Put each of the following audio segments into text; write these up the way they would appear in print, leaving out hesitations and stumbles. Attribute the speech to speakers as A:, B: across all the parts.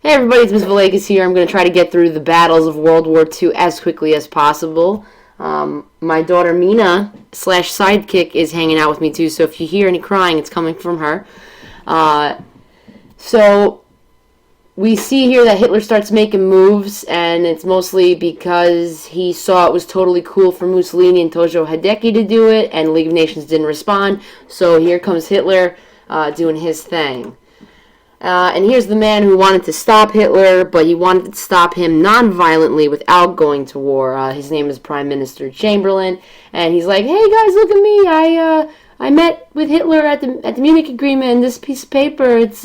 A: Hey everybody, it's Ms. Villegas here. I'm going to try to get through the battles of World War II as quickly as possible. My daughter Mina / sidekick is hanging out with me too, so if you hear any crying, it's coming from her. So we see here that Hitler starts making moves, and it's mostly because he saw it was totally cool for Mussolini and Tojo Hideki to do it, and League of Nations didn't respond. So here comes Hitler doing his thing. And here's the man who wanted to stop Hitler, but he wanted to stop him non-violently without going to war. His name is Prime Minister Chamberlain, and he's like, "Hey guys, look at me! I met with Hitler at the Munich Agreement, and this piece of paper, it's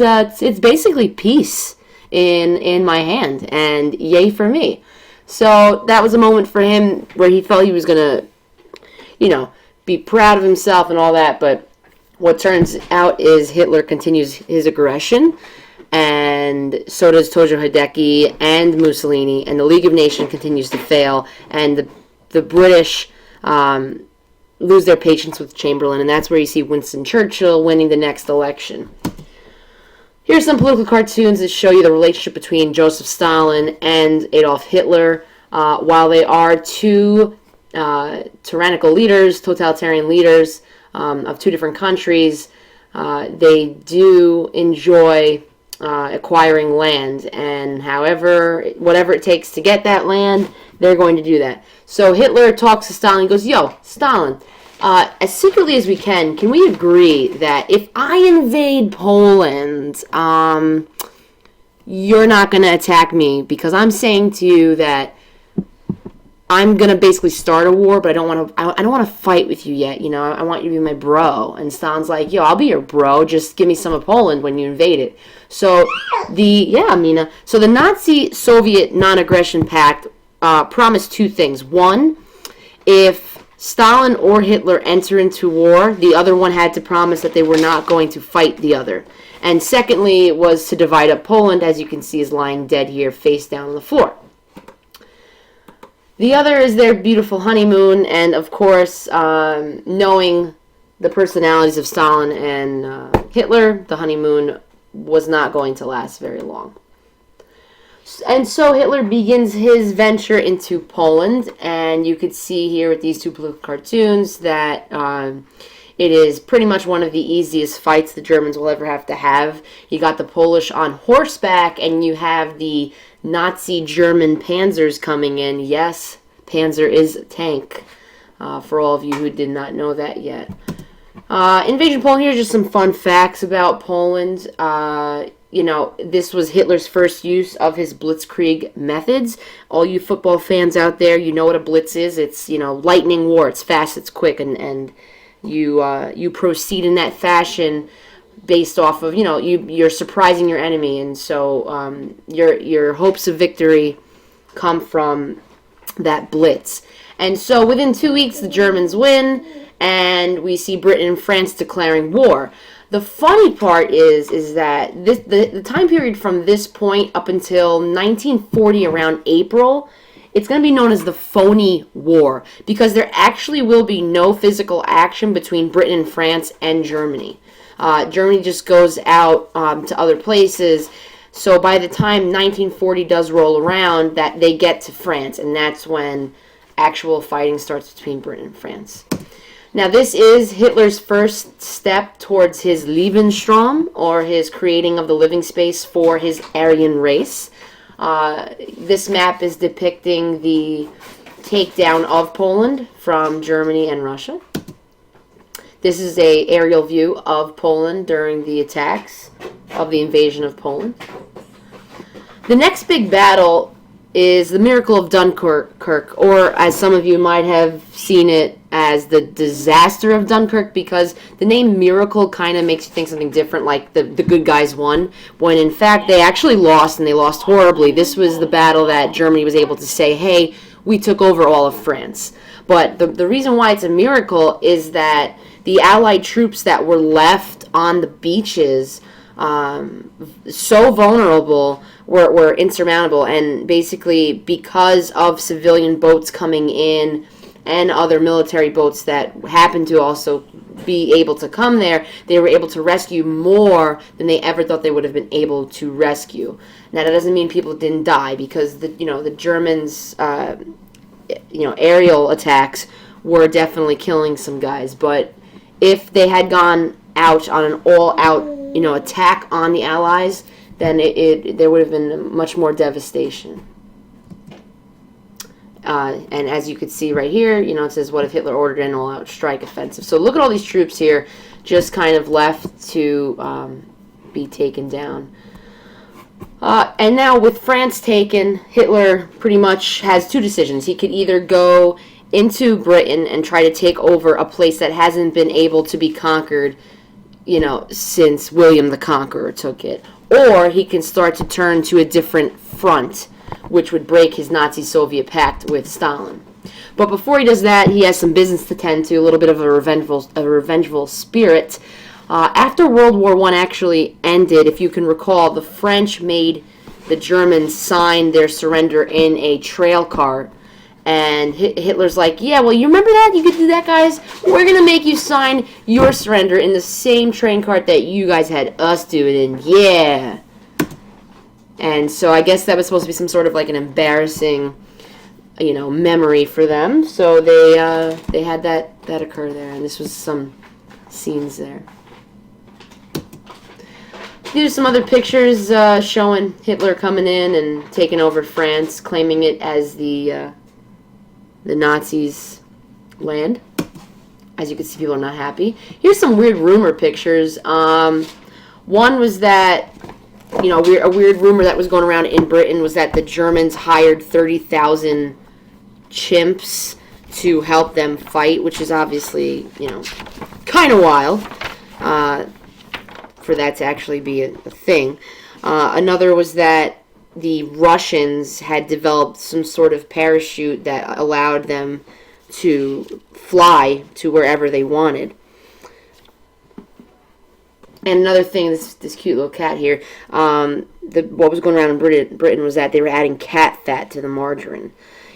A: basically peace in my hand, and yay for me." So that was a moment for him where he felt he was gonna, be proud of himself and all that, but what turns out is Hitler continues his aggression, and so does Tojo Hideki and Mussolini, and the League of Nations continues to fail, and the British lose their patience with Chamberlain, and that's where you see Winston Churchill winning the next election. Here's some political cartoons that show you the relationship between Joseph Stalin and Adolf Hitler. While they are two tyrannical leaders, totalitarian leaders, of two different countries, they do enjoy acquiring land, and whatever it takes to get that land, they're going to do that. So Hitler talks to Stalin and goes, "Yo, Stalin, as secretly as we can we agree that if I invade Poland, you're not going to attack me, because I'm saying to you that I'm gonna basically start a war, but I don't want to fight with you yet. I want you to be my bro." And Stalin's like, "Yo, I'll be your bro. Just give me some of Poland when you invade it." So the Nazi-Soviet non-aggression pact promised two things. One, if Stalin or Hitler enter into war, the other one had to promise that they were not going to fight the other. And secondly, it was to divide up Poland, as you can see is lying dead here, face down on the floor. The other is their beautiful honeymoon, and of course, knowing the personalities of Stalin and Hitler, the honeymoon was not going to last very long. And so Hitler begins his venture into Poland, and you could see here with these two political cartoons that it is pretty much one of the easiest fights the Germans will ever have to have. You got the Polish on horseback, and you have the Nazi German panzers coming in. Yes, panzer is a tank, for all of you who did not know that yet. Invasion of Poland, here's just some fun facts about Poland. This was Hitler's first use of his blitzkrieg methods. All you football fans out there, you know what a blitz is. It's, lightning war. It's fast, it's quick, and you proceed in that fashion based off of, you're surprising your enemy, and so your hopes of victory come from that blitz. And so within 2 weeks, the Germans win, and we see Britain and France declaring war. The funny part is that the time period from this point up until 1940, around April, it's going to be known as the phony war, because there actually will be no physical action between Britain and France and Germany. Germany just goes out to other places. So by the time 1940 does roll around, that they get to France, and that's when actual fighting starts between Britain and France. Now this is Hitler's first step towards his Lebensraum, or his creating of the living space for his Aryan race. This map is depicting the takedown of Poland from Germany and Russia. This is an aerial view of Poland during the attacks of the invasion of Poland. The next big battle is the Miracle of Dunkirk, or as some of you might have seen it as the Disaster of Dunkirk, because the name Miracle kind of makes you think something different, like the good guys won, when in fact they actually lost, and they lost horribly. This was the battle that Germany was able to say, "Hey, we took over all of France." But the reason why it's a miracle is that the Allied troops that were left on the beaches, so vulnerable, were insurmountable, and basically because of civilian boats coming in and other military boats that happened to also be able to come there, they were able to rescue more than they ever thought they would have been able to rescue. Now, that doesn't mean people didn't die, because the Germans, aerial attacks were definitely killing some guys. But if they had gone out on an all-out, attack on the Allies, then there would have been much more devastation. And as you can see right here, it says, what if Hitler ordered an all-out strike offensive? So look at all these troops here just kind of left to be taken down. And now with France taken, Hitler pretty much has two decisions. He could either go into Britain and try to take over a place that hasn't been able to be conquered, since William the Conqueror took it. Or he can start to turn to a different front, which would break his Nazi-Soviet pact with Stalin. But before he does that, he has some business to tend to, a little bit of a revengeful spirit. After World War I actually ended, if you can recall, the French made the Germans sign their surrender in a trail cart. And Hitler's like, yeah, well, you remember that? You could do that, guys? We're going to make you sign your surrender in the same train cart that you guys had us do it in. Yeah. And so I guess that was supposed to be some sort of like an embarrassing, memory for them. So they had that occur there. And this was some scenes there. Here's some other pictures showing Hitler coming in and taking over France, claiming it as the Nazis' land. As you can see, people are not happy. Here's some weird rumor pictures. One was that, a weird rumor that was going around in Britain was that the Germans hired 30,000 chimps to help them fight, which is obviously, kind of wild for that to actually be a thing. Another was that the Russians had developed some sort of parachute that allowed them to fly to wherever they wanted. And another thing, this cute little cat here, what was going around in Britain was that they were adding cat fat to the margarine.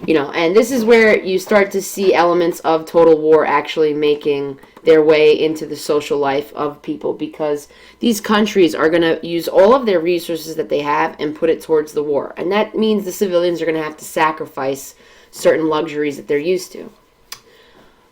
A: And this is where you start to see elements of total war actually making their way into the social life of people, because these countries are going to use all of their resources that they have and put it towards the war. And that means the civilians are going to have to sacrifice certain luxuries that they're used to.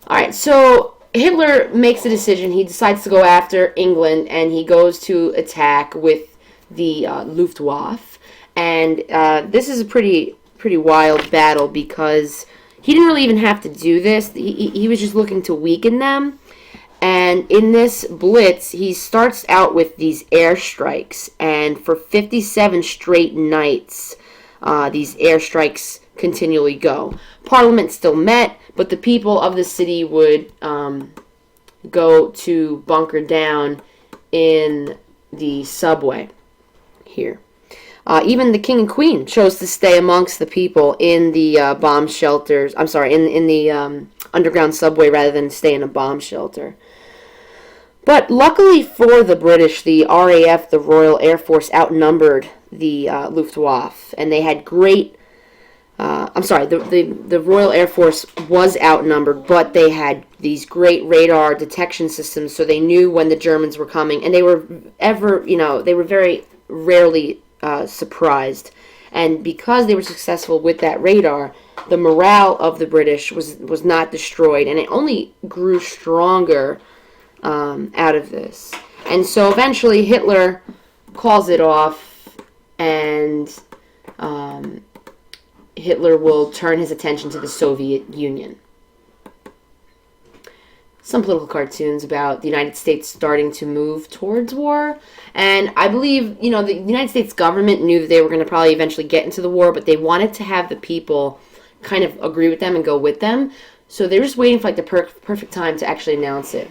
A: Alright, so Hitler makes a decision. He decides to go after England, and he goes to attack with the Luftwaffe. And this is a pretty wild battle, because he didn't really even have to do this. He was just looking to weaken them. And in this blitz, he starts out with these airstrikes. And for 57 straight nights, these airstrikes continually go. Parliament still met, but the people of the city would go to bunker down in the subway here. Even the king and queen chose to stay amongst the people in the bomb shelters. I'm sorry, in the underground subway rather than stay in a bomb shelter. But luckily for the British, the RAF, the Royal Air Force, outnumbered the Luftwaffe, and they had great. The Royal Air Force was outnumbered, but they had these great radar detection systems, so they knew when the Germans were coming, and they were very rarely surprised. And because they were successful with that radar, the morale of the British was not destroyed, and it only grew stronger out of this. And so eventually Hitler calls it off, and Hitler will turn his attention to the Soviet Union. Some political cartoons about the United States starting to move towards war. And I believe, the United States government knew that they were going to probably eventually get into the war, but they wanted to have the people kind of agree with them and go with them. So they were just waiting for the perfect time to actually announce it.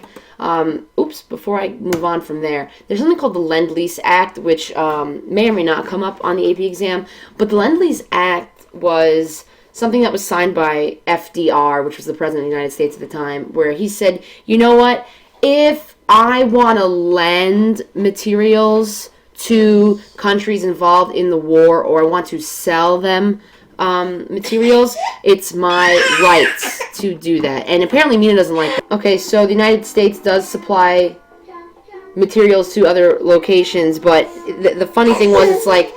A: Before I move on from there, there's something called the Lend-Lease Act, which may or may not come up on the AP exam. But the Lend-Lease Act was something that was signed by FDR, which was the President of the United States at the time, where he said, you know what, if I want to lend materials to countries involved in the war, or I want to sell them materials, it's my right to do that. And apparently Mina doesn't like that. Okay, so the United States does supply materials to other locations, but the funny thing was, it's like,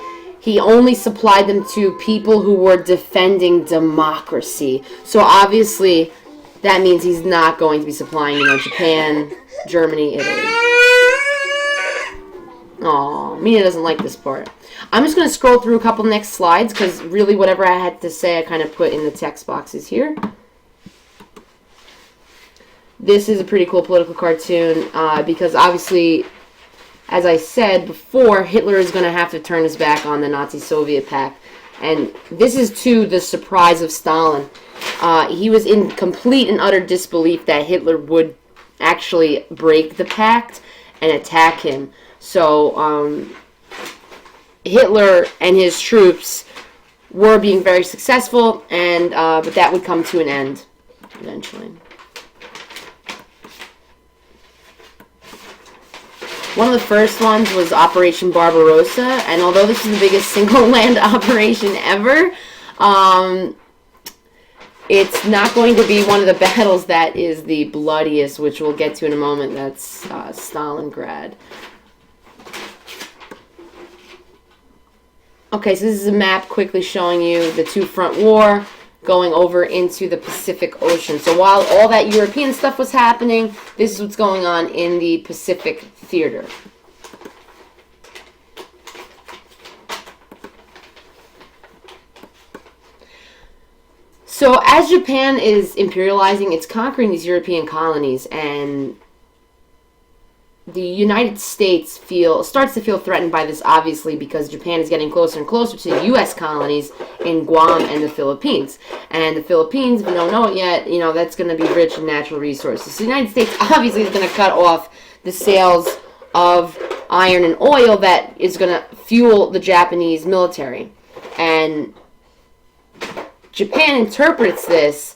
A: he only supplied them to people who were defending democracy. So obviously, that means he's not going to be supplying, Japan, Germany, Italy. Aw, Mina doesn't like this part. I'm just going to scroll through a couple next slides, because really whatever I had to say I kind of put in the text boxes here. This is a pretty cool political cartoon, because obviously, as I said before, Hitler is going to have to turn his back on the Nazi-Soviet pact. And this is to the surprise of Stalin. He was in complete and utter disbelief that Hitler would actually break the pact and attack him. So, Hitler and his troops were being very successful, and but that would come to an end eventually. One of the first ones was Operation Barbarossa, and although this is the biggest single land operation ever, it's not going to be one of the battles that is the bloodiest, which we'll get to in a moment. That's Stalingrad. Okay, so this is a map quickly showing you the two-front war going over into the Pacific Ocean. So while all that European stuff was happening, this is what's going on in the Pacific theater. So as Japan is imperializing, it's conquering these European colonies, and the United States starts to feel threatened by this, obviously, because Japan is getting closer and closer to the U.S. colonies in Guam and the Philippines. And the Philippines, if you don't know it yet, that's going to be rich in natural resources. So the United States obviously is going to cut off the sales of iron and oil that is going to fuel the Japanese military. And Japan interprets this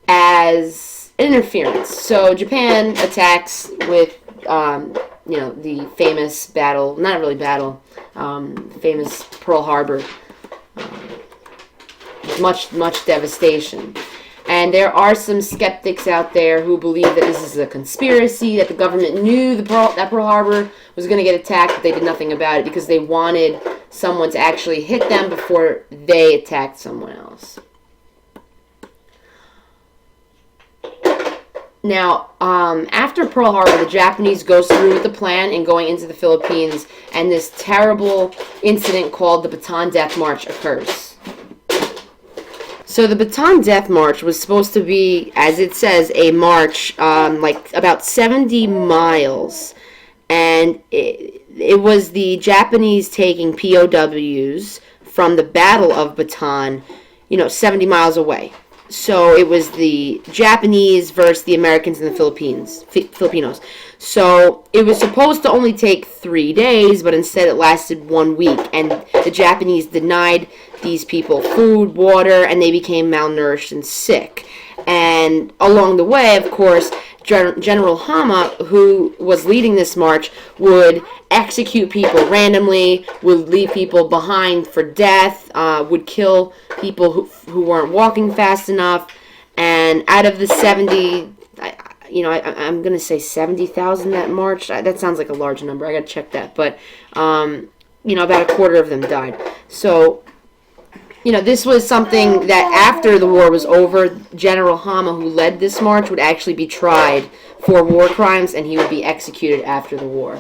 A: as interference. So Japan attacks with the famous battle, not really battle, famous Pearl Harbor, much devastation. And there are some skeptics out there who believe that this is a conspiracy, that the government knew that Pearl Harbor was going to get attacked, but they did nothing about it because they wanted someone to actually hit them before they attacked someone else. Now, after Pearl Harbor, the Japanese goes through with the plan in going into the Philippines, and this terrible incident called the Bataan Death March occurs. So the Bataan Death March was supposed to be, as it says, a march like about 70 miles, and it was the Japanese taking POWs from the Battle of Bataan, 70 miles away. So it was the Japanese versus the Americans and the Filipinos. So it was supposed to only take 3 days, but instead it lasted 1 week. And the Japanese denied these people food, water, and they became malnourished and sick. And along the way, of course, General Hama, who was leading this march, would execute people randomly, would leave people behind for death, would kill people who weren't walking fast enough. And out of the 70, I'm going to say 70,000 that marched. That sounds like a large number. I got to check that. But, about a quarter of them died. So, this was something that after the war was over, General Hama, who led this march, would actually be tried for war crimes, and he would be executed after the war.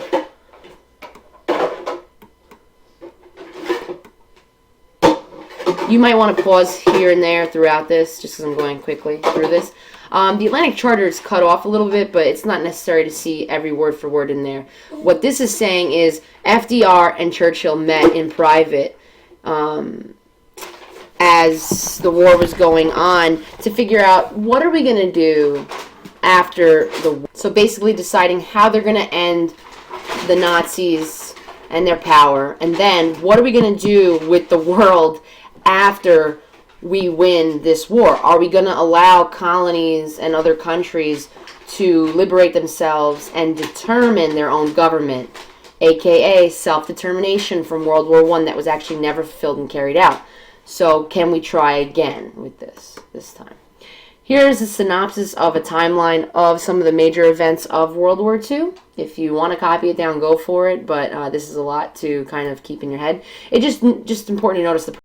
A: You might want to pause here and there throughout this, just because I'm going quickly through this. The Atlantic Charter is cut off a little bit, but it's not necessary to see every word for word in there. What this is saying is FDR and Churchill met in private as the war was going on to figure out what are we going to do after the war. So basically deciding how they're going to end the Nazis and their power, and then what are we going to do with the world after we win this war? Are we going to allow colonies and other countries to liberate themselves and determine their own government, aka self-determination from World War I that was actually never fulfilled and carried out? So can we try again with this time? Here's a synopsis of a timeline of some of the major events of World War II. If you want to copy it down, go for it, but this is a lot to kind of keep in your head. It's just important to notice the